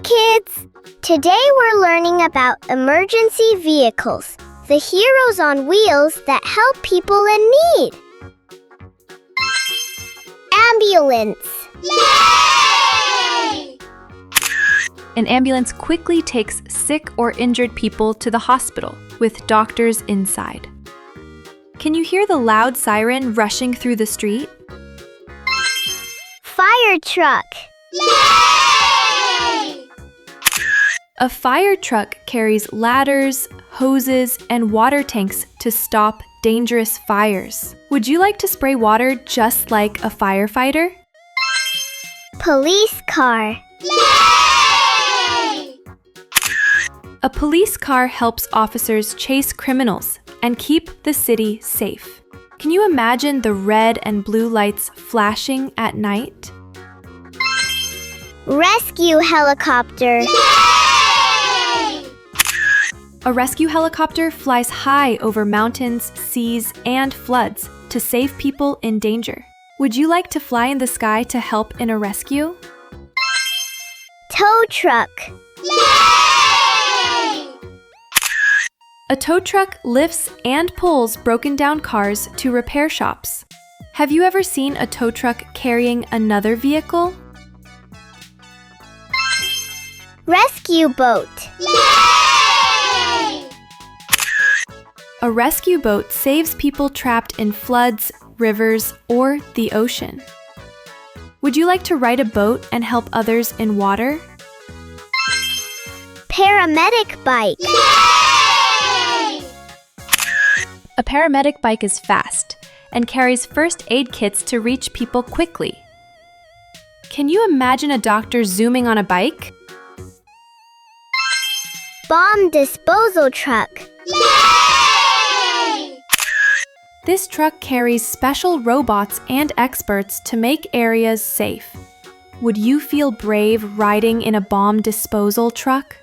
kids! Today we're learning about emergency vehicles, the heroes on wheels that help people in need. Ambulance. Yay! An ambulance quickly takes sick or injured people to the hospital with doctors inside. Can you hear the loud siren rushing through the street? Fire truck. Yay! A fire truck carries ladders, hoses, and water tanks to stop dangerous fires. Would you like to spray water just like a firefighter? Police car. Yay! A police car helps officers chase criminals and keep the city safe. Can you imagine the red and blue lights flashing at night? Rescue helicopter. Yay! A rescue helicopter flies high over mountains, seas, and floods to save people in danger. Would you like to fly in the sky to help in a rescue? Tow truck. Yay! A tow truck lifts and pulls broken down cars to repair shops. Have you ever seen a tow truck carrying another vehicle? Rescue boat. Yay! A rescue boat saves people trapped in floods, rivers, or the ocean. Would you like to ride a boat and help others in water? Paramedic bike. Yay! A paramedic bike is fast and carries first aid kits to reach people quickly. Can you imagine a doctor zooming on a bike? Bomb disposal truck. Yay! This truck carries special robots and experts to make areas safe. Would you feel brave riding in a bomb disposal truck?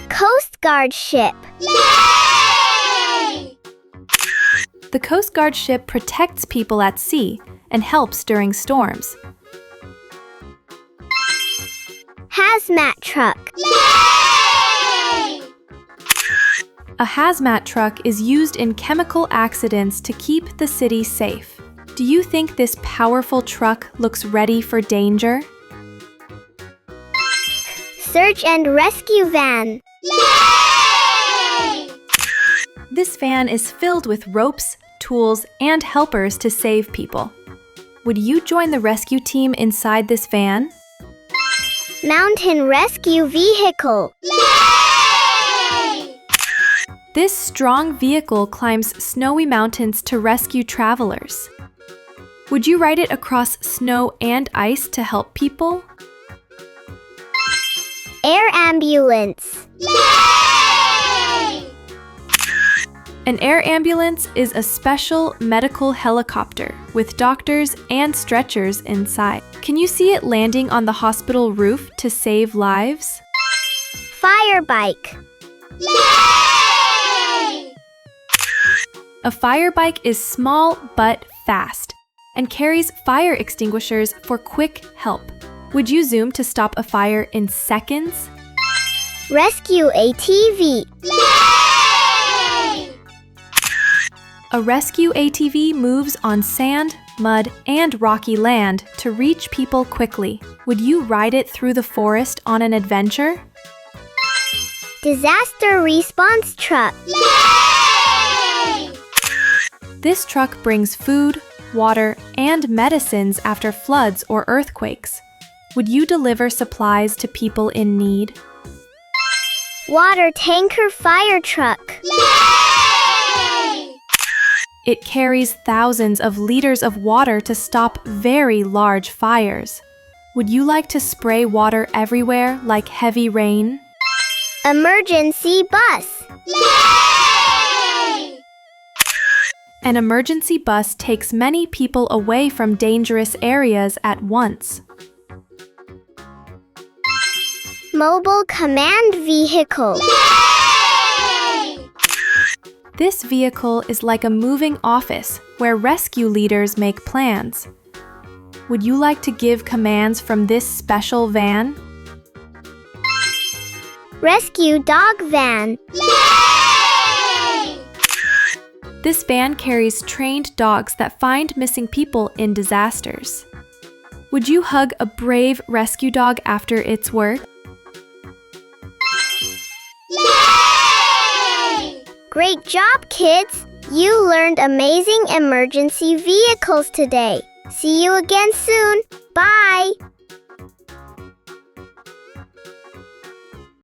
Coast Guard ship. Yay! The Coast Guard ship protects people at sea and helps during storms. Hazmat truck. Yay! A hazmat truck is used in chemical accidents to keep the city safe. Do you think this powerful truck looks ready for danger? Search and rescue van. Yay! This van is filled with ropes, tools, and helpers to save people. Would you join the rescue team inside this van? Mountain rescue vehicle. Yay! This strong vehicle climbs snowy mountains to rescue travelers. Would you ride it across snow and ice to help people? Air ambulance. Yay! An air ambulance is a special medical helicopter with doctors and stretchers inside. Can you see it landing on the hospital roof to save lives? Fire bike. Yay! A fire bike is small but fast and carries fire extinguishers for quick help. Would you zoom to stop a fire in seconds? Rescue ATV. Yay! A rescue ATV moves on sand, mud, and rocky land to reach people quickly. Would you ride it through the forest on an adventure? Disaster response truck. Yay! This truck brings food, water, and medicines after floods or earthquakes. Would you deliver supplies to people in need? Water tanker fire truck. Yay! It carries thousands of liters of water to stop very large fires. Would you like to spray water everywhere like heavy rain? Emergency bus. Yay! An emergency bus takes many people away from dangerous areas at once. Mobile command vehicle. Yay! This vehicle is like a moving office where rescue leaders make plans. Would you like to give commands from this special van? Rescue Dog Van. Yay! This van carries trained dogs that find missing people in disasters. Would you hug a brave rescue dog after its work? Yay! Great job, kids! You learned amazing emergency vehicles today. See you again soon. Bye!